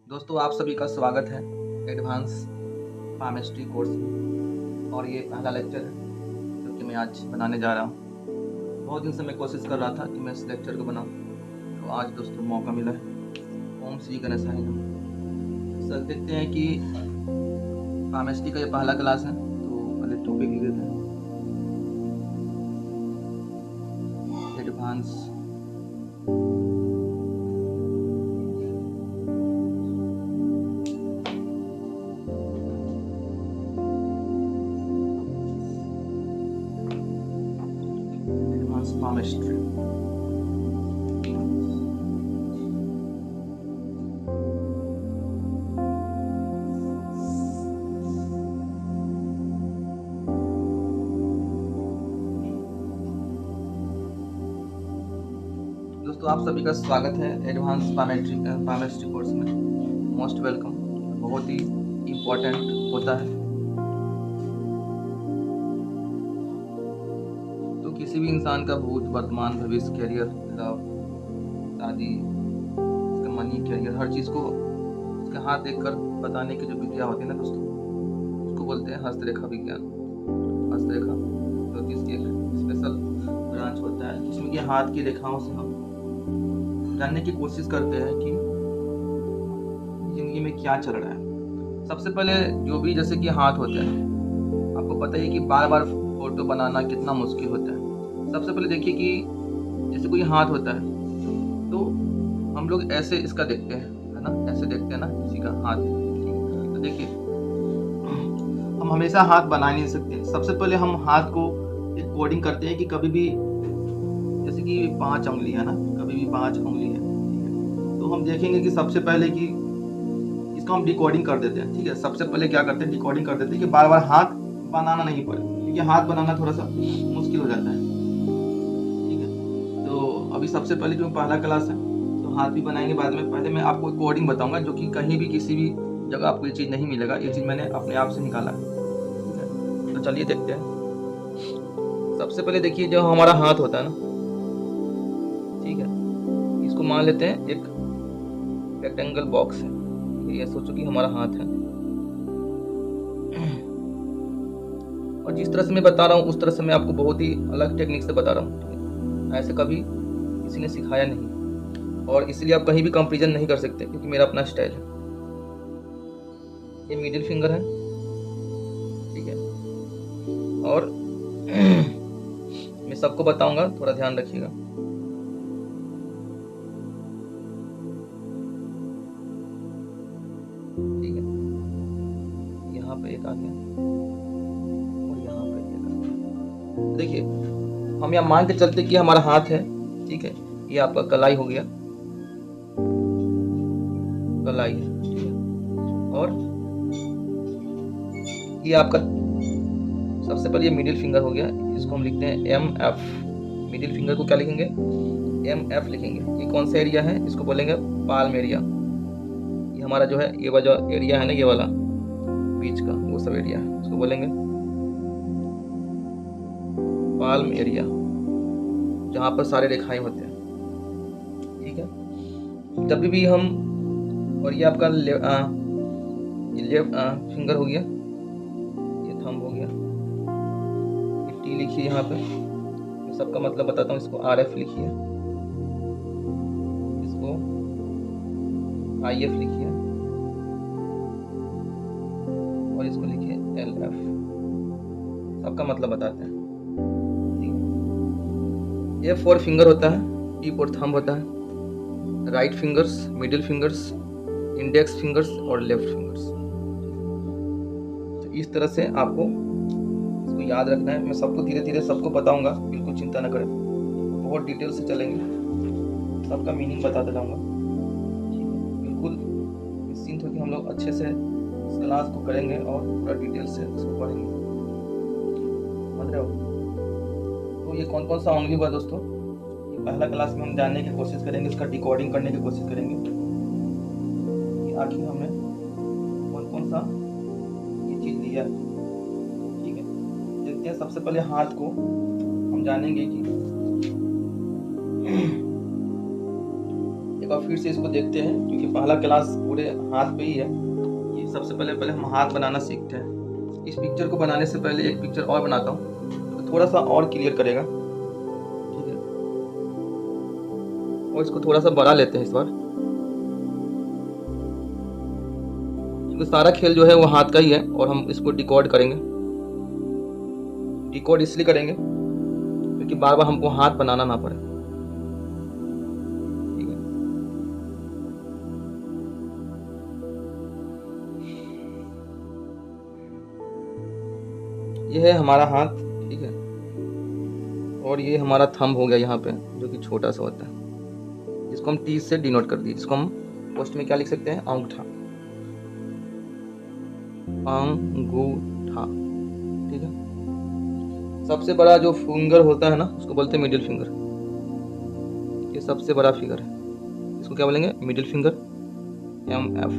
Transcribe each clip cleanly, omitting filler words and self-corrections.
दोस्तों आप सभी का स्वागत है एडवांस फार्मेस्ट्री कोर्स में। और ये पहला लेक्चर है जो कि मैं आज बनाने जा रहा हूँ। बहुत दिन से मैं कोशिश कर रहा था कि मैं इस लेक्चर को बनाऊँ, तो आज दोस्तों मौका मिला है। ओम श्री गणेशाय नमः। सर देखते हैं कि फार्मेस्ट्री का ये पहला क्लास है, तो पहले टॉपिक लिख देते हैं। एडवांस फार्मेस्ट्री। दोस्तों आप सभी का स्वागत है एडवांस फार्मेस्ट्री कोर्स में। Most welcome. बहुत ही इम्पोर्टेंट होता है, तो किसी भी इंसान का भूत, वर्तमान, भविष्य, करियर, लव, शादी, उसका मनी, करियर, हर चीज़ को उसके हाथ देखकर बताने की जो विद्या होती है ना दोस्तों, उसको बोलते हैं हस्तरेखा विज्ञान। हस्तरेखा ज्योतिष की एक स्पेशल ब्रांच होता है, जिसमें कि हाथ की रेखाओं से हम जानने की कोशिश करते हैं कि जिंदगी में क्या चल रहा है। सबसे पहले जो भी जैसे कि हाथ होते हैं, आपको पता है कि बार बार फोटो बनाना कितना मुश्किल होता है। सबसे पहले देखिए कि जैसे कोई हाथ होता है तो हम लोग ऐसे इसका देखते हैं, है ना, ऐसे देखते हैं ना किसी का हाथ। तो देखिए हम हमेशा हाथ बना नहीं सकते। सबसे पहले हम हाथ को एक कोडिंग करते हैं कि कभी भी जैसे कि 5 उंगली है ना, कभी भी 5 उंगली है, ठीक है। तो हम देखेंगे कि सबसे पहले कि इसको हम डिकोडिंग कर देते हैं, ठीक है। सबसे पहले क्या करते हैं, डिकोडिंग कर देते हैं कि बार बार हाथ बनाना नहीं पड़े, क्योंकि हाथ बनाना थोड़ा सा मुश्किल हो जाता है, ठीक है। तो अभी सबसे पहले जो पहला क्लास है, तो हाथ भी बनाएंगे बाद में। पहले मैं आपको कोडिंग बताऊंगा, जो कि कहीं भी किसी भी जगह आपको ये चीज़ नहीं मिलेगा। ये चीज़ मैंने अपने आप से निकाला है, ठीक है। तो चलिए देखते हैं। सबसे पहले देखिए जो हमारा हाथ होता है ना, ठीक है, इसको मान लेते हैं एक रेक्टेंगल बॉक्स है। ये सोचो कि हमारा हाथ है, और जिस तरह से मैं बता रहा हूँ उस तरह से मैं आपको बहुत ही अलग टेक्निक से बता रहा हूँ। ऐसे कभी किसी ने सिखाया नहीं, और इसलिए आप कहीं भी कंपेरिजन नहीं कर सकते, क्योंकि मेरा अपना स्टाइल है। ये मिडिल फिंगर है, ठीक है। और मैं सबको बताऊंगा, थोड़ा ध्यान रखिएगा। ठीक है, यहाँ पे एक आ गया और यहाँ पे एक आ गया। देखिए हम यहाँ मान के चलते कि हमारा हाथ है, ठीक है। ये आपका कलाई हो गया, कलाई है, ठीक है। और ये आपका सबसे पहले ये मिडिल फिंगर हो गया, इसको हम लिखते हैं MF। मिडिल फिंगर को क्या लिखेंगे, MF लिखेंगे। ये कौन सा एरिया है, इसको बोलेंगे पाल्म एरिया। ये हमारा जो है, ये वाला जो एरिया है ना, ये वाला बीच का वो सब एरिया है, इसको बोलेंगे पाल्म एरिया, जहाँ पर सारे रेखाएं होते हैं, ठीक है। जब भी हम, और ये आपका लेफ्ट फिंगर हो गया, ये थंब हो गया, ये T लिखिए यहाँ पे। मैं सबका मतलब बताता हूँ, इसको RF लिखिए, इसको IF लिखिए, और इसको लिखिए LF। सबका मतलब बताते हैं, ठीक है। ये 4 फिंगर होता है, टिप और थंब होता है, right fingers, middle fingers, index fingers और लेफ्ट फिंगर्स। तो इस तरह से आपको इसको याद रखना है। मैं सबको धीरे धीरे सबको बताऊंगा, बिल्कुल चिंता न करें, बहुत डिटेल से चलेंगे, सबका मीनिंग बताता जाऊंगा, ठीक है। बिल्कुल निश्चिंत हो कि हम लोग अच्छे से इस क्लास को करेंगे और पूरा डिटेल से इसको पढ़ेंगे, समझ रहे हो। तो ये कौन कौन सा उंगली हुआ दोस्तों, ये पहला क्लास में हम जानने की कोशिश करेंगे, इसका डिकोडिंग करने की कोशिश करेंगे कि आखिर हमने कौन कौन सा ये चीज़ लिया है, ठीक है। देखते हैं। सबसे पहले हाथ को हम जानेंगे कि एक एक बार फिर से इसको देखते हैं, क्योंकि पहला क्लास पूरे हाथ पे ही है। ये सबसे पहले हम हाथ बनाना सीखते हैं। इस पिक्चर को बनाने से पहले एक पिक्चर और बनाता हूँ, तो थोड़ा सा और क्लियर करेगा, ठीक है। और इसको थोड़ा सा बड़ा लेते हैं इस बार, क्योंकि सारा खेल जो है वो हाथ का ही है। और हम इसको डिकोड करेंगे। डिकोड इसलिए करेंगे क्योंकि बार बार हमको हाथ बनाना ना पड़े, ठीक है। ये है हमारा हाथ, ठीक है। और ये हमारा थंब हो गया यहाँ पे, जो कि छोटा सा होता है, जिसको हम टी से डिनोट कर दिए। इसको हम पोस्ट में क्या लिख सकते हैं? अंगूठा, अंगूठा, ठीक है। सबसे बड़ा जो फिंगर होता है ना, उसको बोलते हैं मिडिल फिंगर। ये सबसे बड़ा फिंगर है, इसको क्या बोलेंगे? Middle finger, MF।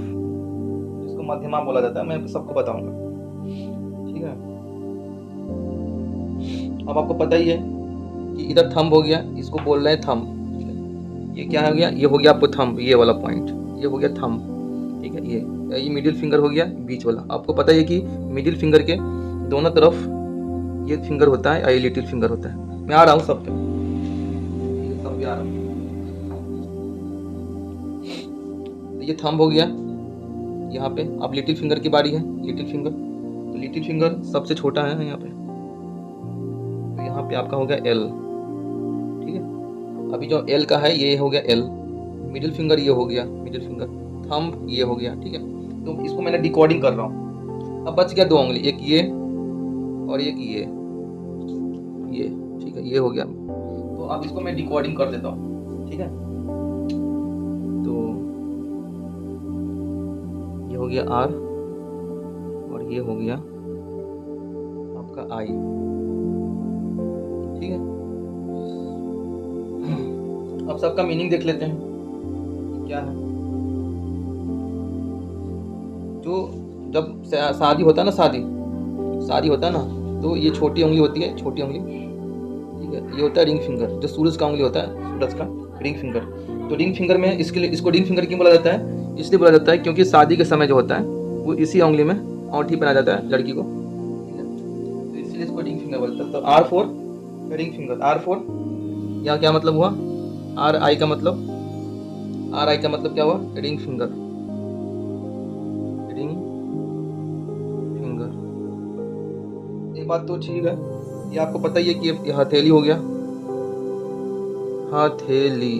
इसको मध्यमा बोला जाता है, मैं सबको बताऊंगा, ठीक है। अब आपको पता ही है कि इधर थंब हो गया, इसको बोल रहे हैं थंब, ठीक है। ये क्या हो गया? ये हो गया आपको थंब, ये वाला पॉइंट, ये हो गया थंब, ठीक है। ये मिडिल फिंगर हो गया, बीच वाला। आपको पता है कि मिडिल फिंगर के दोनों तरफ ये फिंगर होता है, ये लिटिल फिंगर होता है। मैं आ रहा हूँ सब पे, ठीक है, सब पे आ रहा हूँ। ये थंब हो गया यहाँ पे। अब लिटिल फिंगर की बारी है, लिटिल फिंगर। तो लिटिल फिंगर सबसे छोटा है यहाँ पे, तो यहाँ पे आपका हो गया L, ठीक है। अभी जो L का है ये हो गया L, मिडिल फिंगर ये हो गया मिडिल फिंगर, थंब ये हो गया, ठीक है। तो इसको मैंने डिकोडिंग कर रहा हूँ। अब बच गया 2 उंगली, एक ये और एक ये, ठीक है, ये हो गया। तो अब इसको मैं डिकोडिंग कर देता हूँ, ठीक है। तो ये हो गया R और ये हो गया आपका I, ठीक है। अब सबका मीनिंग देख लेते हैं कि क्या है। जो जब शादी होता है ना, शादी होता है ना, तो ये छोटी उंगली होती है, छोटी उंगली, ठीक है। ये होता है रिंग फिंगर, जो सूरज का उंगली होता है, सूरज का रिंग फिंगर। तो रिंग फिंगर में इसको रिंग फिंगर क्यों बोला जाता है? इसलिए बोला जाता है क्योंकि शादी के समय जो होता है वो इसी उंगली में औंठी पहनाया जाता है लड़की को, ठीक है। तो इसलिए इसको रिंग फिंगर बोलते हैं। तो R for ring finger, R for, यहाँ क्या मतलब हुआ? RI का मतलब क्या हुआ? Ring finger, ring finger. ये बात तो ठीक है, ये आपको पता ही है कि ये हथेली हो गया, हथेली,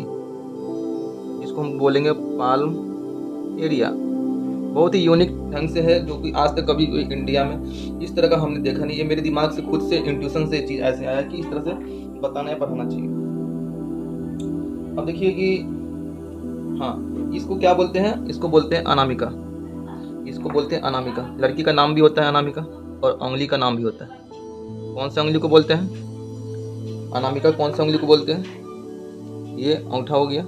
जिसको हम बोलेंगे पाल्म एरिया। बहुत ही यूनिक ढंग से है, जो कि आज तक कभी कोई इंडिया में इस तरह का हमने देखा नहीं। ये मेरे दिमाग से खुद से इंट्यूशन से चीज़ ऐसे आया कि इस तरह से बताना या पढ़ाना चाहिए। अब देखिए कि हाँ, इसको क्या बोलते हैं? इसको बोलते हैं अनामिका, इसको बोलते हैं अनामिका। लड़की का नाम भी होता है अनामिका और उंगली का नाम भी होता है। कौन सा उंगली को बोलते हैं अनामिका? कौन सा उंगली को बोलते हैं? ये अंगूठा हो गया,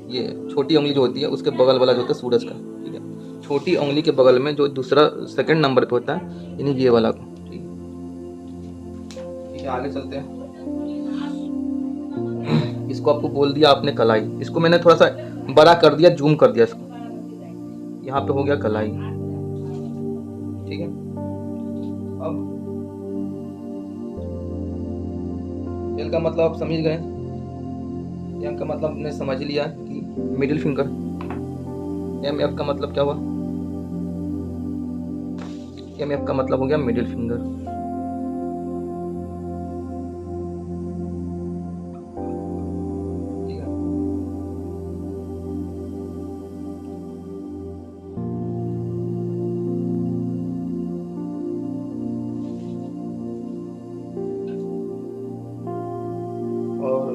ये छोटी उंगली जो होती है उसके बगल वाला जो होता है सूरज का, ठीक है। छोटी उंगली के बगल में जो दूसरा सेकंड नंबर पे होता है, यानी ये वाला को, ठीक है। आगे चलते हैं। इसको आपको बोल दिया आपने कलाई, इसको मैंने थोड़ा सा बड़ा कर दिया, जूम कर दिया इसको, यहाँ पे हो गया कलाई, ठीक है। अब L का मतलब आप समझ गए, M का मतलब हमने समझ लिया कि मिडिल फिंगर। MF का मतलब क्या हुआ? MF का मतलब हो गया मिडिल फिंगर, ठीक है। और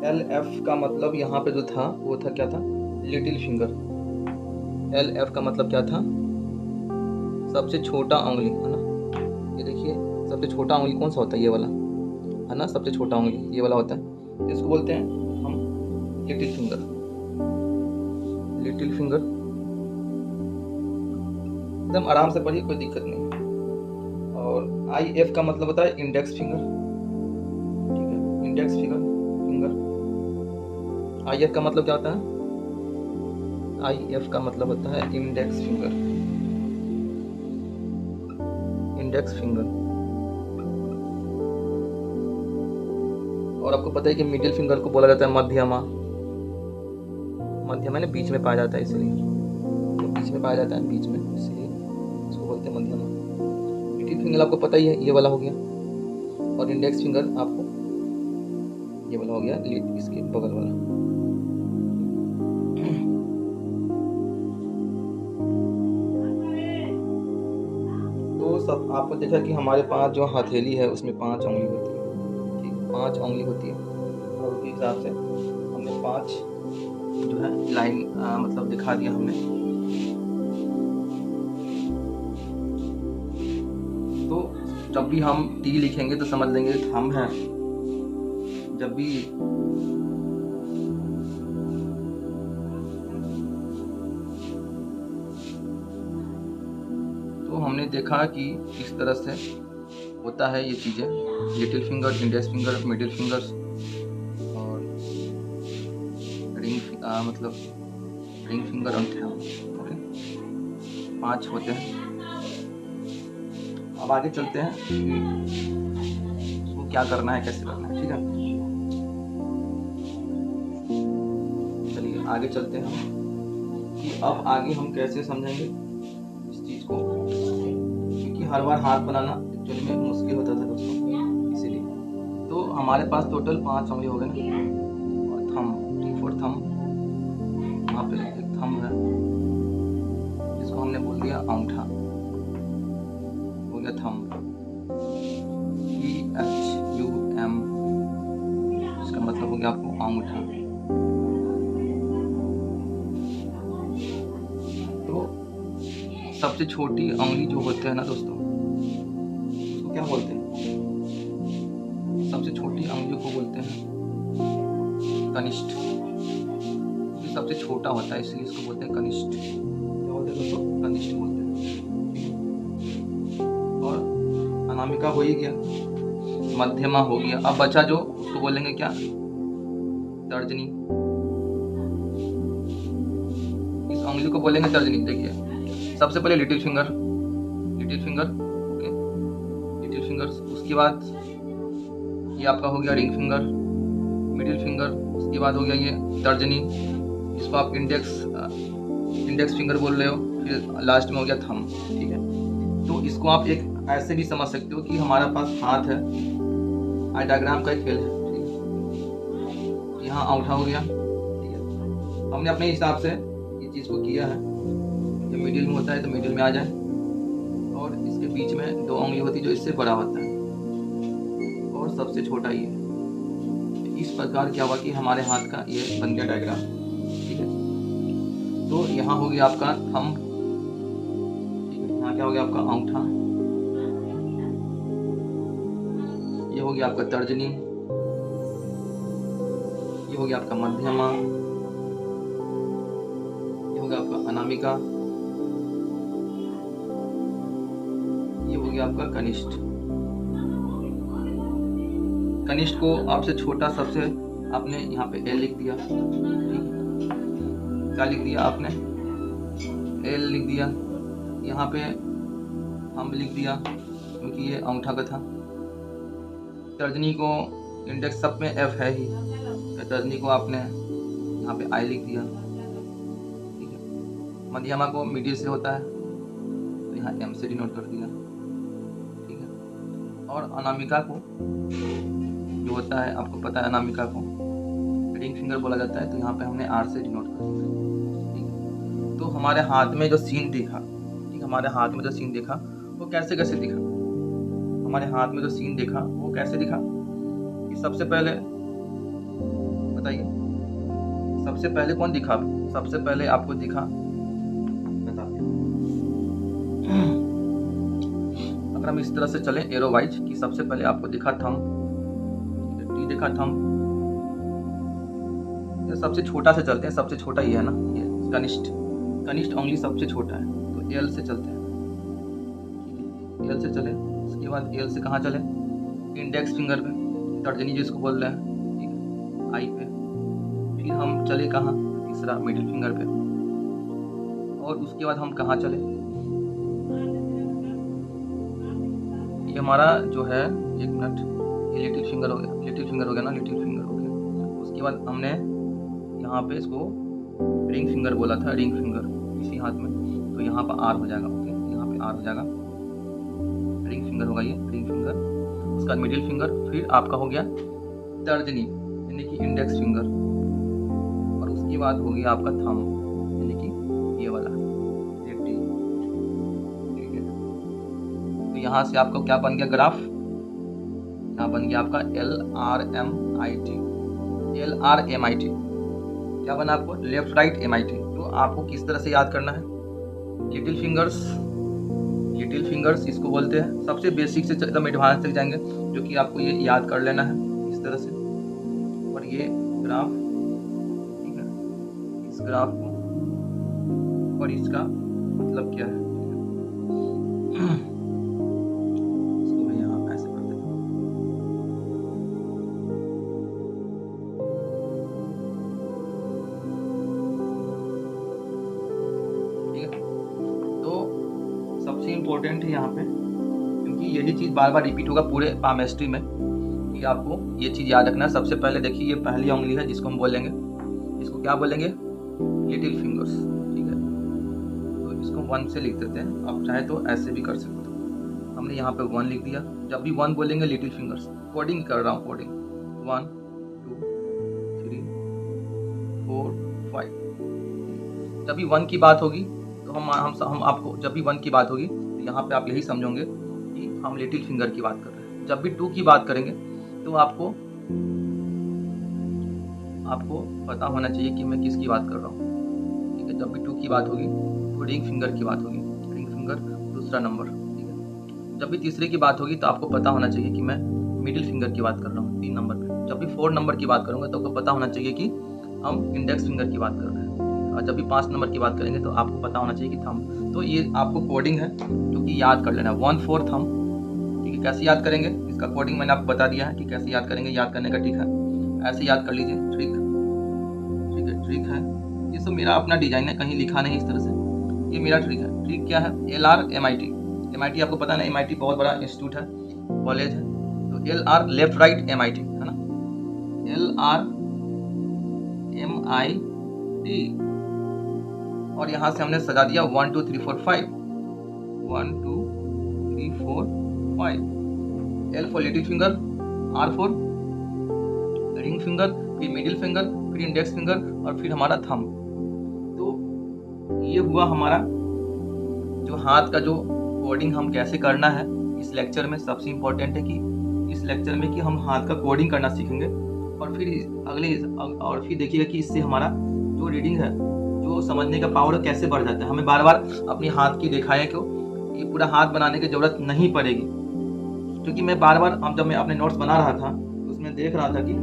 LF का मतलब यहाँ पे जो था वो था, क्या था? Little finger. LF का मतलब क्या था? सबसे छोटा उंगली, है ना। ये देखिए, सबसे छोटा उंगली कौन सा होता है? ये वाला, है ना, सबसे छोटा उंगली ये वाला होता है। इसको बोलते हैं हम लिटिल फिंगर, लिटिल फिंगर। एकदम आराम से पढ़िए, कोई दिक्कत नहीं। और IF का मतलब होता है इंडेक्स फिंगर, ठीक है, इंडेक्स फिंगर। आई एफ का मतलब क्या होता है? आई एफ का मतलब होता है इंडेक्स फिंगर। Index finger. और आपको पता है कि मिडिल फिंगर को बोला जाता है मध्यमा। मध्यमा ने बीच में पाया जाता है, इसलिए तो बीच में पाया जाता है, बीच में, इसलिए इसको बोलते हैं मध्यमा। मिडिल फिंगर आपको पता ही है, ये वाला हो गया। और इंडेक्स फिंगर आपको ये वाला हो गया, इसके बगल वाला। तो सब आपको देखा कि हमारे पास जो हथेली है उसमें 5 उंगली होती है, ठीक है, 5 उंगली होती है। और उसके हिसाब से हमने 5 जो है लाइन मतलब दिखा दिया हमने। तो जब भी हम टी लिखेंगे तो समझ लेंगे थंब है। जब भी तो हमने देखा कि इस तरह से होता है ये चीज़ें, little finger, index finger, middle fingers और मतलब रिंग फिंगर और थंब। ओके, 5 होते हैं। अब आगे चलते हैं कि इसको क्या करना है, कैसे करना है, ठीक है। चलिए आगे चलते हैं कि अब आगे हम कैसे समझेंगे इस चीज़ को, क्योंकि हर बार हाथ बनाना एक्चुअली में मुश्किल होता था दोस्तों, इसीलिए। तो हमारे पास टोटल 5 उंगली हो गए ना, और थंब, टी फॉर थंब, वहाँ पे एक थंब है जिसको हमने बोल दिया अंगूठा, हो गया थंब। THUM, इसका मतलब हो गया आपको अंगूठा। तो सबसे छोटी उंगली जो होते हैं ना दोस्तों, उसको क्या बोलते हैं? सबसे छोटी उंगली को बोलते हैं कनिष्ठ। ये सबसे छोटा होता है, इसलिए इसको बोलते हैं कनिष्ठ। क्या बोलते हैं दोस्तों? कनिष्ठ बोलते हैं। और अनामिका हो ही गया, मध्यमा हो गया। अब बचा जो, उसको बोलेंगे क्या? तर्जनी। इस उंगली को बोलेंगे तर्जनी। देखिए सबसे पहले little finger, little finger, okay, little finger. उसके बाद ये आपका हो गया रिंग फिंगर, मिडिल फिंगर। उसके बाद हो गया ये तर्जनी, इसको आप इंडेक्स फिंगर बोल रहे हो। फिर लास्ट में हो गया थंब, ठीक है। तो इसको आप एक ऐसे भी समझ सकते हो कि हमारा पास हाथ है, आई डायग्राम का एक खेल है, ठीक है। यहाँ अंगूठा हो गया, ठीक है। हमने अपने हिसाब से ये चीज़ को किया है। जब मिडिल में होता है तो मिडिल में आ जाए, और इसके बीच में 2 उंगली होती है जो इससे बड़ा होता है, और सबसे छोटा ये। इस प्रकार क्या हुआ कि हमारे हाथ का ये बन गया डायग्राम, ठीक है। तो यहाँ हो गया आपका थंब, ठीक है। यहाँ क्या हो गया आपका अंगूठा, ये हो गया आपका तर्जनी, ये हो गया आपका मध्यमा, ये हो गया आपका अनामिका, ये हो गया आपका कनिष्ठ। कनिष्ठ को आपसे छोटा सबसे आपने यहाँ पे एल लिख दिया, ठीक है। क्या लिख दिया आपने? एल लिख दिया। यहाँ पे हम लिख दिया क्योंकि ये अंगूठा का था। तर्जनी को, इंडेक्स सब में एफ है ही, तर्जनी को आपने यहाँ पे आई लिख दिया, ठीक है। मध्यमा को मिडिल से होता है तो यहाँ एम से डिनोट कर दिया, ठीक है। और अनामिका को जो होता है, आपको पता है अनामिका को रिंग फिंगर बोला जाता है, तो यहाँ पे हमने आर से डिनोट कर दिया, ठीक है। तो हमारे हाथ में जो सीन दिखा, ठीक, हमारे हाथ में जो सीन दिखा वो कैसे कैसे दिखा? हमारे हाथ में जो सीन दिखा वो कैसे दिखा? कि सबसे पहले बताइए, सबसे पहले कौन दिखा? सबसे पहले आपको दिखा, बताते हैं। अगर हम इस तरह से चले एरो वाइज, कि सबसे पहले आपको दिखा थंब, टी दिखा थंब। सबसे छोटा से चलते हैं, सबसे छोटा ये है ना, ये कनिष्ठ। कनिष्ठ उंगली सबसे छोटा है, तो एल से चलते हैं, एल से चले। उसके बाद एल से कहाँ चले? इंडेक्स फिंगर पे, तर्जनी जिसको बोल रहे हैं, ठीक है, आई पे। फिर हम चले कहाँ, तीसरा मिडिल फिंगर पे, और उसके बाद हम कहाँ चले, ये हमारा जो है, एक मिनट, ये लिटिल फिंगर हो गया, लिटिल फिंगर हो गया ना, लिटिल फिंगर हो गया। उसके बाद हमने यहाँ पे इसको रिंग फिंगर बोला था, रिंग फिंगर इसी हाथ में, तो यहाँ पर आर हो जाएगा। ओके, यहाँ पे आर हो जाएगा, रिंग फिंगर होगा ये, रिंग फिंगर। उसका मिडिल फिंगर, फिर आपका हो गया तर्जनी यानी कि इंडेक्स फिंगर, और उसके बाद हो गया आपका थंब यानी कि ये वाला लेफ्टी। ठीक है, तो यहाँ से आपका क्या बन गया ग्राफ, यहाँ बन गया आपका LRMIT, LRMIT क्या बना आपको, लेफ्ट राइट MIT। तो आपको किस तरह से याद करना है, लिटिल फिंगर्स, लिटिल फिंगर्स इसको बोलते हैं। सबसे बेसिक से एकदम एडवांस तक जाएंगे, जो कि आपको ये याद कर लेना है इस तरह से। और ये ग्राफ, ठीक है, इस ग्राफ को और इसका मतलब क्या है, इसको मैं यहाँ ऐसे कर देता हूँ। ठीक है, तो सबसे इम्पोर्टेंट है यहाँ पे, क्योंकि यही चीज़ बार बार रिपीट होगा पूरे पामेस्ट्री में, कि आपको ये चीज़ याद रखना है। सबसे पहले देखिए, ये पहली उंगली है जिसको हम बोलेंगे, इसको क्या बोलेंगे, लिटिल फिंगर्स। ठीक है, तो इसको 1 से लिख देते हैं, आप चाहे तो ऐसे भी कर सकते हो। हमने यहाँ पे 1 लिख दिया। जब भी 1 बोलेंगे लिटिल फिंगर्स, कोडिंग कर रहा हूँ, कोडिंग 1 2 3 4 5। जब भी 1 की बात होगी तो हम आपको, जब भी 1 की बात होगी तो यहाँ पे आप यही समझोगे कि हम लिटिल फिंगर की बात कर रहे हैं। जब भी 2 की बात करेंगे तो आपको पता होना चाहिए कि मैं किसकी बात कर रहा हूँ। ठीक है, जब भी 2 की बात होगी तो रिंग फिंगर की बात होगी, रिंग फिंगर दूसरा नंबर। ठीक है, जब भी तीसरे की बात होगी तो आपको पता होना चाहिए कि मैं मिडिल फिंगर की बात कर रहा हूँ 3 नंबर पे। जब भी 4 नंबर की बात करूँगा तो आपको पता होना चाहिए कि हम इंडेक्स फिंगर की बात कर रहे हैं। और जब भी 5 नंबर की बात करेंगे तो आपको पता होना चाहिए कि थंब। तो ये आपको कोडिंग है जो कि याद कर लेना है, 1/4 थंब। ठीक है, कैसे याद करेंगे, इसका कोडिंग मैंने आपको बता दिया है कि कैसे याद करेंगे। याद करने का ट्रिक है, ऐसे याद कर लीजिए, ट्रिक। ठीक है, ट्रिक है, ये सब मेरा अपना डिजाइन है, कहीं लिखा नहीं इस तरह से, ये मेरा ट्रिक है। ट्रिक क्या है, LRMIT। MIT आपको पता है ना, MIT बहुत बड़ा इंस्टीट्यूट है, कॉलेज है। तो LR लेफ्ट राइट MIT है ना, LRMIT। और यहाँ से हमने सजा दिया 1 2 3 4 5, 1 2 3 4 5। L for little finger, R for ring finger, फिर मिडिल फिंगर, फिर इंडेक्स फिंगर, और फिर हमारा थंब। तो ये हुआ हमारा जो हाथ का जो कोडिंग हम कैसे करना है इस लेक्चर में। सबसे इम्पोर्टेंट है कि इस लेक्चर में कि हम हाथ का कोडिंग करना सीखेंगे, और फिर देखिएगा कि इससे हमारा जो रीडिंग है, जो समझने का पावर कैसे बढ़ जाता है। हमें बार बार अपनी हाथ की रेखाएं को, ये पूरा हाथ बनाने की जरूरत नहीं पड़ेगी, क्योंकि मैं बार बार, जब मैं अपने नोट्स बना रहा था तो उसमें देख रहा था कि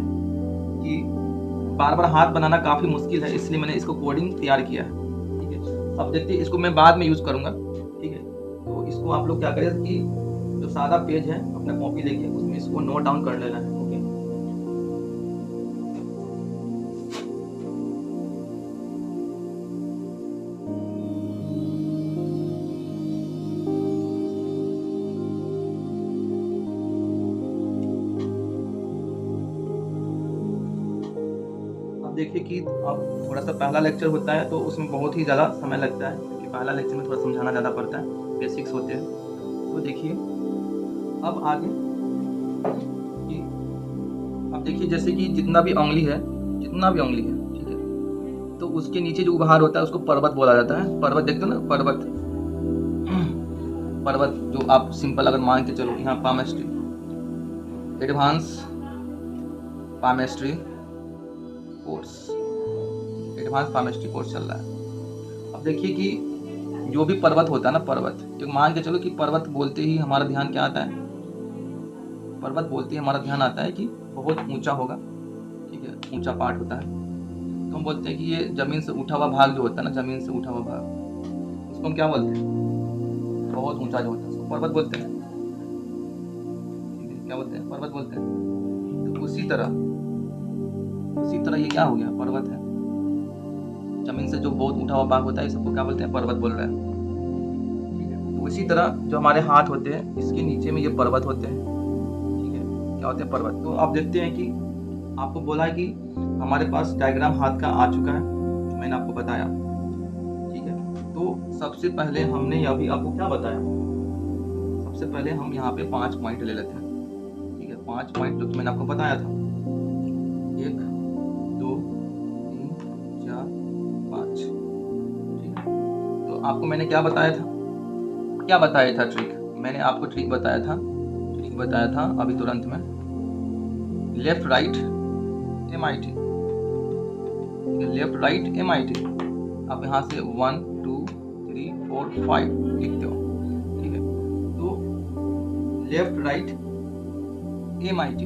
बार बार हाथ बनाना काफ़ी मुश्किल है, इसलिए मैंने इसको कोडिंग तैयार किया है। ठीक है, अब देखते हैं, इसको मैं बाद में यूज़ करूँगा। ठीक है, तो इसको आप लोग क्या करें कि जो सादा पेज है अपना कॉपी लेके उसमें इसको नोट डाउन कर लेना है। ओके, देखिए कि अब थोड़ा सा पहला लेक्चर होता है तो उसमें बहुत ही ज़्यादा समय लगता है, क्योंकि पहला लेक्चर में थोड़ा समझाना ज़्यादा पड़ता है, बेसिक्स होते हैं। तो देखिए अब आगे कि अब देखिए जैसे कि जितना भी उंगली है, ठीक है, तो उसके नीचे जो उभार होता है उसको पर्वत बोला जाता है। पर्वत देखते हो ना, पर्वत पर्वत जो आप सिंपल अगर मान के चलो, यहाँ palmistry, advance palmistry course, advance palmistry course चल रहा है। अब देखिए कि जो भी पर्वत होता है ना, पर्वत, तो मान के चलो कि पर्वत बोलते ही हमारा ध्यान क्या आता है, पर्वत बोलते ही हमारा ध्यान आता है कि बहुत ऊंचा होगा। ठीक है, ऊंचा पार्ट होता है, तो हम बोलते हैं कि ये जमीन से उठा हुआ भाग जो होता है ना, जमीन से उठा हुआ भाग, उसको हम क्या बोलते हैं, बहुत ऊंचा जो होता है उसको पर्वत बोलते हैं। ठीक है, क्या बोलते हैं, पर्वत बोलते हैं। तो उसी तरह उसी तरह ये क्या हो गया, पर्वत है। जमीन से जो बहुत उठा हुआ भाग होता है, सबको क्या बोलते हैं, पर्वत बोल रहे हैं। ठीक है, तो इसी तरह जो हमारे हाथ होते हैं, इसके नीचे में ये पर्वत होते हैं। ठीक है, क्या होते हैं, पर्वत। तो आप देखते हैं कि आपको बोला है कि हमारे पास डायग्राम हाथ का आ चुका है, जो मैंने आपको बताया। ठीक है, तो सबसे पहले हमने अभी आपको क्या बताया, सबसे पहले हम यहाँ पे 5 पॉइंट ले लेते हैं। ठीक है, 5 पॉइंट जो कि मैंने आपको बताया था, 1 2 3 4 5। ठीक है, तो आपको मैंने क्या बताया था, ट्रिक। मैंने आपको ट्रिक बताया था अभी तुरंत में, left right MIT। Left right MIT। आप यहाँ से 1 2 3 4 5 लिखते हो। ठीक है, तो लेफ्ट राइट MIT।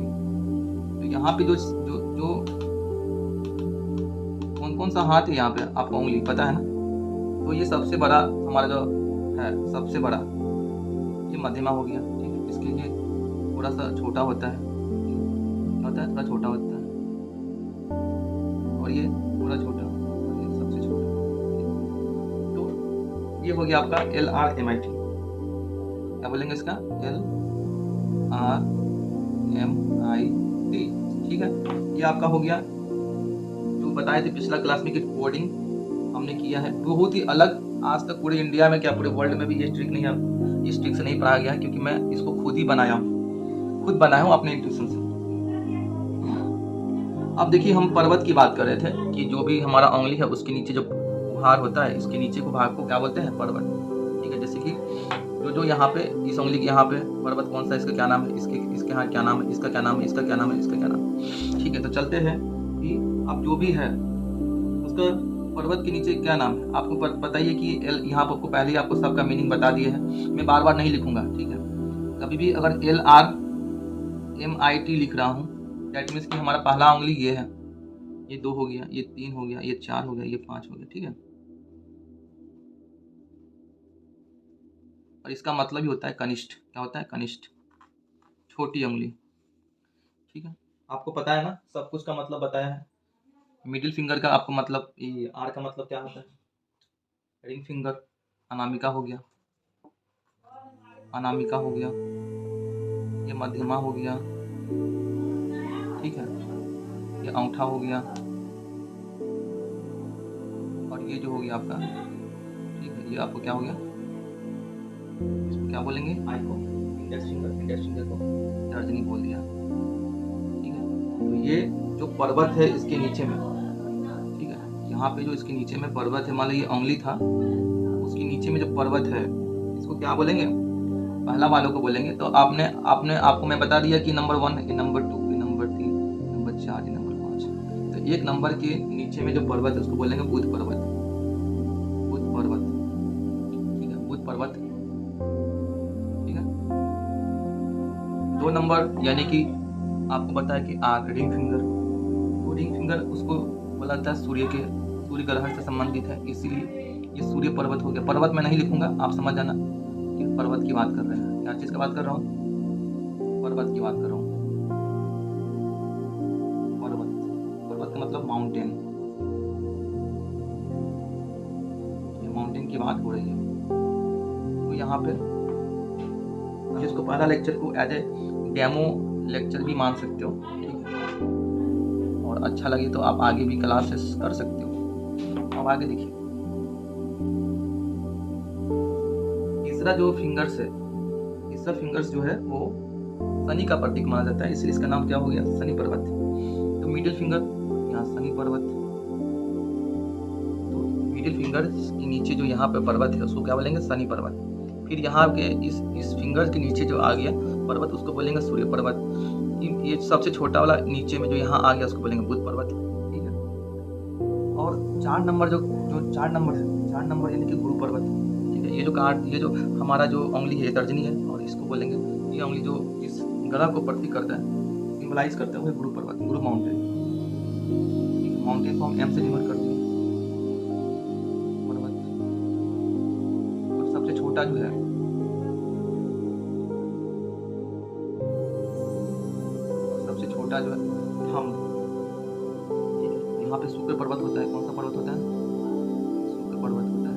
तो यहाँ पे जो जो जो कौन सा हाथ है, यहाँ पे आपको उंगली पता है ना, तो ये सबसे बड़ा हमारा जो है, सबसे बड़ा ये मध्यमा हो गया। ठीक है, इसके लिए थोड़ा सा छोटा होता है, थोड़ा छोटा होता है, और ये थोड़ा छोटा, और ये सबसे छोटा। तो ये हो गया आपका LRMIT। क्या बोलेंगे इसका, LRMIT। ठीक है, ये आपका हो गया। जो बताए थे पिछला क्लास में कि कोडिंग हमने किया है, बहुत ही अलग। आज तक पूरे इंडिया में, क्या पूरे वर्ल्ड में भी ये ट्रिक से नहीं पढ़ाया गया, क्योंकि मैं इसको खुद बनाया हूँ अपने इंट्यूशन से। अब देखिए, हम पर्वत की बात कर रहे थे कि जो भी हमारा उंगली है उसके नीचे जो भाग होता है, इसके नीचे को भाग को क्या बोलते हैं, पर्वत। ठीक है, जैसे कि जो यहाँ पे इस उंगली के यहाँ पे पर्वत कौन सा, इसका क्या नाम है, इसके यहाँ क्या नाम है, इसका क्या नाम है, इसका क्या नाम है, इसका क्या नाम है। ठीक है, तो चलते हैं कि अब जो भी है उसका पर्वत के नीचे क्या नाम है। आपको पता ही है कि यहाँ पर आपको पहले ही आपको सबका मीनिंग बता दिए है, मैं बार बार नहीं लिखूंगा। ठीक है, कभी भी अगर LRMIT लिख रहा हूँ, दैट मीन्स कि हमारा पहला उंगली ये है, ये 2 हो गया, ये 3 हो गया, ये 4 हो गया, ये 5 हो गया। ठीक है, और इसका मतलब ही होता है कनिष्ठ। क्या होता है, कनिष्ठ, छोटी उंगली। ठीक है, आपको पता है ना, सब कुछ का मतलब बताया है। मिडिल फिंगर का आपको मतलब, ये आर का मतलब क्या होता है, रिंग फिंगर। अनामिका हो गया, ये मध्यमा हो गया। ठीक है, ये अंगूठा हो गया, और ये जो हो गया आपका, ठीक है, ये आपको क्या हो गया, इसको क्या बोलेंगे, आई को इंडेक्स फिंगर को तर्जनी बोल दिया। ठीक है, तो ये जो पर्वत है इसके नीचे में, ठीक है, यहाँ पे जो इसके नीचे में पर्वत है, मान लो ये उंगली था, उसके नीचे में जो पर्वत है इसको क्या बोलेंगे, पहला वालों को बोलेंगे। तो आपको मैं बता दिया कि नंबर 1, ये नंबर 2, ये नंबर 3, नंबर 4, ये नंबर 5। तो एक नंबर के नीचे में जो पर्वत है उसको बोलेंगे बुध पर्वत। ठीक है, बुध पर्वत। ठीक है, 2 नंबर यानी कि आपको बताया कि रिंग फिंगर। तो रिंग फिंगर उसको बोला जाता है सूर्य ग्रहण से संबंधित है, इसीलिए ये सूर्य पर्वत हो गया। पर्वत मैं नहीं लिखूंगा, आप समझ जाना कि पर्वत की बात कर रहे हैं। क्या चीज की बात कर रहा हूँ, पर्वत की बात कर रहा हूँ। पर्वत का मतलब माउंटेन, माउंटेन की बात हो रही है। तो यहाँ पे जिसको पहला लेक्चर को एज ए डेमो लेक्चर भी मान सकते हो। ठीक है, और अच्छा लगे तो आप आगे भी क्लासेस कर सकते हो। अब आगे देखिए, तीसरा फिंगर्स जो है वो शनि का प्रतीक माना जाता है, इसलिए इसका नाम क्या हो गया, शनि पर्वत। तो मिडिल फिंगर यहाँ शनि पर्वत। तो मिडिल फिंगर के नीचे जो यहाँ पे पर्वत है उसको क्या बोलेंगे, शनि पर्वत। फिर यहाँ के इस फिंगर के नीचे जो आ गया पर्वत उसको बोलेंगे सूर्य पर्वत। ये सबसे छोटा वाला नीचे में जो यहाँ आ गया उसको बोलेंगे बुध पर्वत। ठीक है, और 4 नंबर जो 4 नंबर है, 4 नंबर यानी कि गुरु पर्वत। ठीक है, ये जो हमारा जो उंगली है तर्जनी है, और इसको बोलेंगे, ये उंगली जो इस ग्रह को प्रतीक करता है, सिंबलाइज करता है, वो गुरु पर्वत, गुरु माउंटेन। ठीक है, माउंटेन को हम M से डिनोट करते हैं, पर्वत। और सबसे छोटा जो है, थंब। वहाँ पे शुक्र पर्वत होता है। कौन सा पर्वत होता है? शुक्र पर्वत होता है।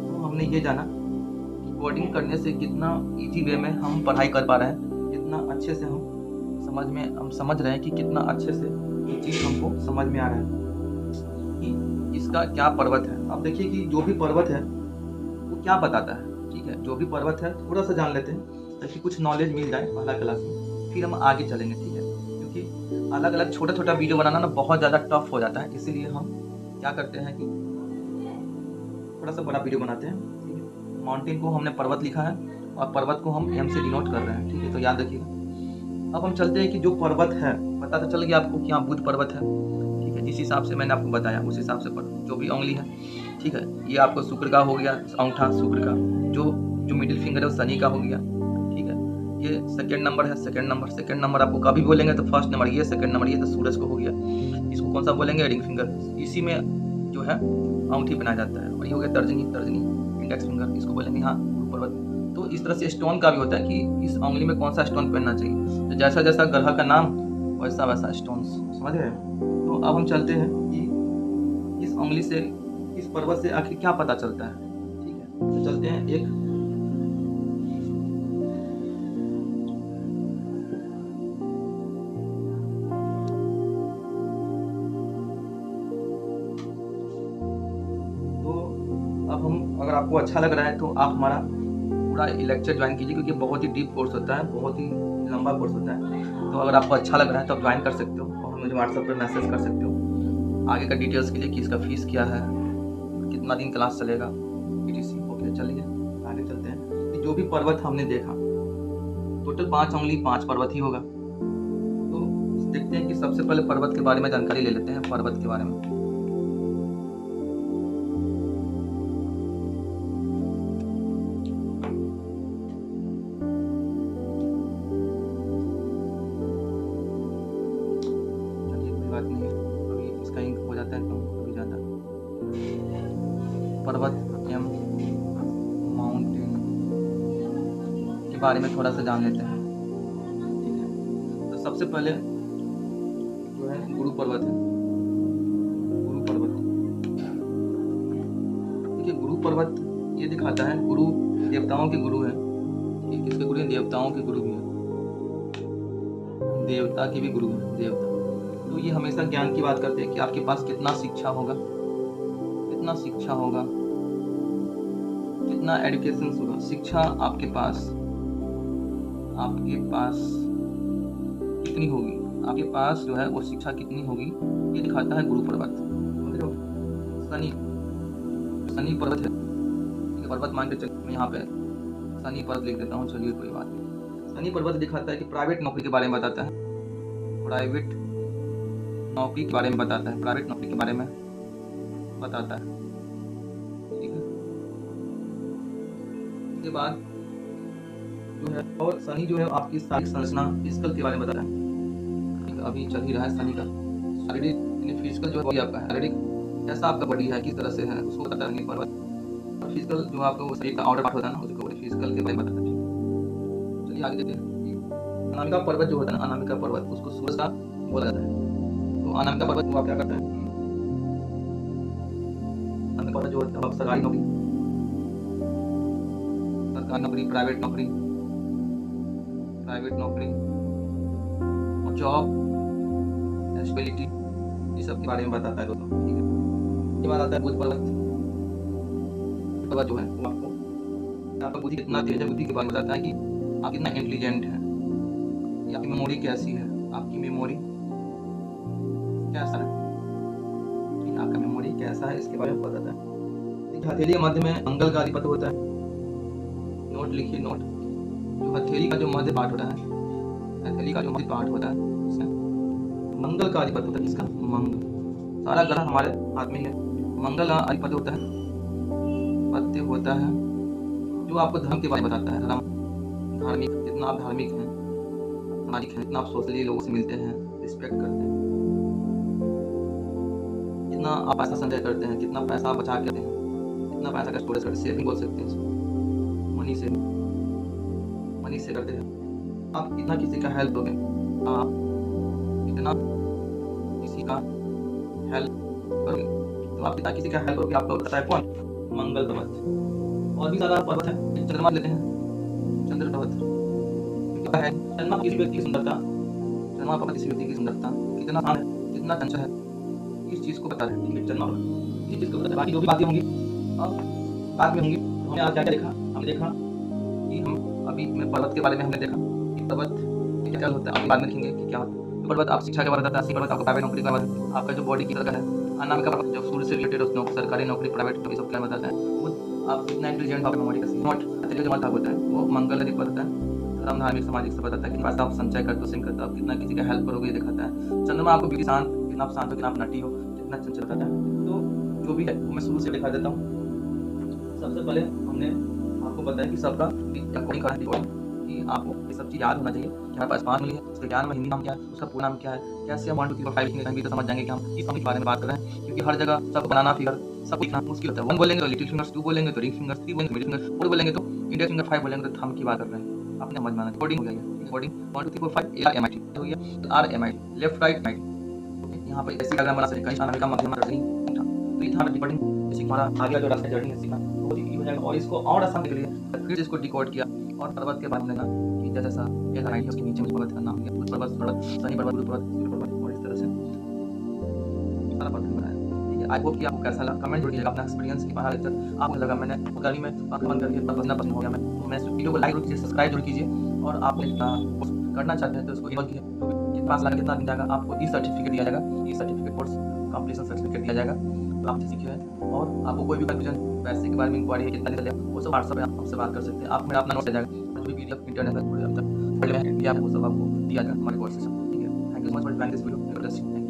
तो हमने ये जाना कि कोडिंग करने से कितना ईजी वे में हम पढ़ाई कर पा रहे हैं, कितना अच्छे से हम समझ रहे हैं कि कितना अच्छे से ये चीज़ हमको समझ में आ रहा है कि इसका क्या पर्वत है। अब देखिए कि जो भी पर्वत है वो क्या बताता है। ठीक है, जो भी पर्वत है थोड़ा सा जान लेते हैं ताकि कुछ नॉलेज मिल जाए पहला क्लास में, फिर हम आगे चलेंगे। ठीक है, क्योंकि अलग अलग छोटा छोटा वीडियो बनाना ना बहुत ज़्यादा टफ हो जाता है, इसीलिए हम क्या करते हैं कि थोड़ा सा बड़ा वीडियो बनाते हैं। ठीक है, माउंटेन को हमने पर्वत लिखा है और पर्वत को हम एम से डिनोट कर रहे हैं। ठीक है, तो याद रखिएगा। अब हम चलते हैं कि जो पर्वत है, पता तो चल गया आपको कि यहाँ बुध पर्वत है। ठीक है, जिस हिसाब से मैंने आपको बताया उस हिसाब से जो भी उंगली है। ठीक है, ये आपको शुक्र का हो गया, अंगूठा शुक्र का, जो मिडिल फिंगर है वो शनि का हो गया। ठीक है, ये सेकंड नंबर है। सेकंड नंबर आपको कभी बोलेंगे तो फर्स्ट नंबर ये, सेकंड नंबर ये, तो सूरज को हो गया। इसको कौन सा बोलेंगे? Ring finger. इसी में जो है अंगूठी बनाया जाता है। और ये हो गया तर्जनी, इंडेक्स फिंगर, इसको बोलेंगे यहाँ पर्वत। तो इस तरह से स्टोन का भी होता है कि इस उंगली में कौन सा स्टोन पहनना चाहिए। तो जैसा जैसा ग्रह का नाम वैसा वैसा स्टोन, समझ रहे हैं। तो अब हम चलते हैं कि इस उंगली से, इस पर्वत से आखिर क्या पता चलता है। ठीक है, तो चलते हैं एक तो अब हम, अगर आपको अच्छा लग रहा है तो आप हमारा पूरा लेक्चर ज्वाइन कीजिए, क्योंकि बहुत ही डीप कोर्स होता है, बहुत ही लंबा कोर्स होता है। तो अगर आपको अच्छा लग रहा है तो आप ज्वाइन कर सकते हो और मुझे व्हाट्सएप पर मैसेज कर सकते हो आगे का डिटेल्स के लिए कि इसका फीस क्या है, कितना दिन क्लास चलेगा, etc। ओके, चलिए आगे चलते हैं कि जो भी पर्वत हमने देखा, टोटल 5 उंगली 5 पर्वत ही होगा। तो देखते हैं कि सबसे पहले पर्वत के बारे में जानकारी ले लेते हैं। पर्वत के बारे में पर्वत एम माउंटेन के बारे में थोड़ा सा जान लेते हैं। ठीक है, तो सबसे पहले जो है गुरु पर्वत है। गुरु पर्वत, देखिए गुरु पर्वत ये दिखाता है गुरु देवताओं के गुरु है। ये किसके गुरु हैं? देवताओं के गुरु भी है, देवता के भी गुरु है, देवता। तो ये हमेशा ज्ञान की बात करते हैं कि आपके पास कितना शिक्षा होगा, कितना शिक्षा होगा, कितना एजुकेशन होगा। शिक्षा आपके पास कितनी होगी, आपके पास जो है वो शिक्षा कितनी होगी, ये दिखाता है गुरु पर्वत। शनि पर्वत है। पर्वत मान के चलिए, मैं यहाँ पे शनि पर्वत लिख देता हूँ। चलिए कोई बात नहीं। शनि पर्वत दिखाता है कि प्राइवेट नौकरी के बारे में बताता है, प्राइवेट नौकरी के बारे में बताता है, प्राइवेट नौकरी के बारे में बताता है। ठीक है, उसके बाद जो है, और शनि जो है आपकी शारीरिक संरचना, फिजिकल के बारे में बताता है। ठीक है, अभी चल ही रहा है शनि का शारीरिक, फिजिकल जो है आपका शारीरिक कैसा आपका बॉडी है, किस तरह से है, उसको बताता है पर्वत। और फिजिकल जो आपका शरीर का आउटर पार्ट होता है ना, उसको फिजिकल के बारे में बताता है। चलिए आगे देखते हैं। अनामिका पर्वत जो होता है ना, अनामिका पर्वत, उसको सूरज का बोला जाता है। तो अनामिका पर्वत वो आप क्या करता है? अनामिका पर्वत जो होता है सरकारी नौकरी, प्राइवेट नौकरी और जॉब, स्टेबिलिटी, ये सब के बारे में बताता है दोस्तों। ठीक है, इसके बाद आता है बुध पर्वत। जो है वो आपका बुद्धि कितना तेज है, बुद्धि के बारे में बताता है कि आप कितना इंटेलिजेंट है, आपकी मेमोरी कैसी है, आपकी मेमोरी कैसा है, आपका मेमोरी कैसा है, इसके बारे में बताता है। हथेली के मध्य में मंगल का अधिपति होता है। नोट लिखिए, नोट। जो हथेली का जो मध्य पार्ट होता है, हथेली का जो मध्य पार्ट होता है मंगल का अधिपति होता है। किसका? मंगल। सारा ग्रह हमारे हाथ में है, मंगल का अधिपति होता है, पत्य होता है, जो आपको धर्म के बारे में बताता है। धार्मिक, कितना आप धार्मिक हैं, सामाजिक हैं, कितना आप सोशली लोगों से मिलते हैं, रिस्पेक्ट करते हैं, कितना आप पैसा संचय करते हैं, कितना पैसा आप बचा के रखते हैं, कितना पैसा का स्टोरेज करते हैं, सेविंग बोल सकते हैं इसको, मनी से करते हैं। आप कितना किसी का हेल्प दोगे, आप कितना किसी का हेल्प करोगे तो आप पिता किसी का हेल्प करोगे, आपको पता है कौन? मंगल पर्वत। और भी ज़्यादा पर्वत है, चंद्रमा लेते हैं, चंद्र पर्वत, क्योंकि पता है चंद्रमा किसी व्यक्ति की सुंदरता, चंद्रमा पर्वत किसी व्यक्ति की सुंदरता कितना आसान है, कितना चंचल है, इस चीज़ को बता रहे हैं। ठीक है, चंद्रमा पर्वत इस चीज़ को बता रहे हैं। बाकी जो भी बातें होंगी अब बाद में होंगी। तो हमने आज क्या क्या देखा? हमने देखा कि हम अभी में पर्वत के बारे में हमने देखा कि पर्वत क्या क्या होता है, अभी बाद में देखेंगे कि क्या होता है। तो पर्वत आप शिक्षा के बारे में बताता है, असली पर्वत आपको प्राइवेट नौकरी के बारे में बताता है, आपका जो बॉडी की तरह है अनामिका पर्वत जो सूर्य से रिलेटेड सरकारी नौकरी प्राइवेट नौकरी सब क्या बताता है। वो आप कितना इंटेलिजेंट आपकी मेमोरी का नोट तरीके जो दिमाग होता है वो मंगल अधिक बताता है। धर्म धार्मिक सामाजिक से बताता है कि पैसा आप संचय करते हो, सेव करते हो, आप कितना किसी का हेल्प करोगे ये दिखाता है। चंद्रमा आपको भी शांत, कितना आप शांत हो, कितना आप नटी हो, कितना चंचल बताता है। तो जो भी है वो मैं शुरू से दिखा देता हूँ। सबसे पहले हमने आपको बताया कि सबका रिकॉर्डिंग करा है कि आपको ये सब चीज़ याद होना चाहिए कि हमारे पास 5 मिली है, उसके ज्ञान में हिंदी नाम क्या है, उसका पूरा नाम क्या है, कैसे हम 1 2 3 4 5 लिखेंगे, कहीं भी तो समझ जाएंगे कि हम किस टॉपिक के बारे में बात कर रहे हैं। क्योंकि हर जगह सब बनाना फिगर सब लिखना मुश्किल होता है। 1 बोलेंगे तो लिटिल फिंगर्स, 2 बोलेंगे तो रिंग फिंगर्स, 3 बोलेंगे तो मिडिल फिंगर, 4 बोलेंगे तो इंडेक्स फिंगर, 5 बोलेंगे तो थंब की बात कर रहे हैं। आपने समझ माना रिकॉर्डिंग हो गया है। रिकॉर्डिंग 1 2 3 4 5 ARMIT हो गया, RMIT left right right. Okay, यहाँ पर ऐसे डायग्राम बना सकते हैं, कहीं अनामिका मध्यमा रजनी उठा। तो ये था रिकॉर्डिंग जैसे हमारा आगे का जो रास्ता जर्नी है सीखना वो इजी हो जाएगा। और इसको और आसान के लिए फिर इसको डिकोड किया और पर्वत के बारे में देखा कि जैसा ये लाइन है उसके नीचे में पर्वत का नाम दिया, कुछ पर्वत पर्वत शनि पर्वत, गुरु पर्वत, सूर्य पर्वत और इस तरह से सारा पर्वत बनाया। ठीक है, आई होप कि आपको कैसा लगा, कमेंट जरूर कीजिएगा अपना एक्सपीरियंस कि पहला लेक्चर आपको लगा। मैंने गर्मी में आंखें बंद करके पसीना पसीना हो गया मैं इस वीडियो को लाइक जरूर कीजिए, सब्सक्राइब जरूर कीजिए। और आप करना चाहते हैं तो उसको इन्वॉल्व कीजिए। तो कितने पास लगा कितना दिन जाएगा आपको ई सर्टिफिकेट दिया जाएगा, ई सर्टिफिकेट कोर्स कंप्लीशन सर्टिफिकेट दिया जाएगा। तो आप सीखे हैं और आपको कोई भी कंफ्यूजन पैसे के बारे में इंक्वायरी है कितना निकल जाएगा वो सब व्हाट्सएप पे आप हमसे बात कर सकते हैं। आप मेरा अपना नोट दे जाएगा, जो भी PDF इंटरनेट पर वो सब आपको दिया जाएगा हमारे कोर्स से। ठीक है, thank you so much for joining this video.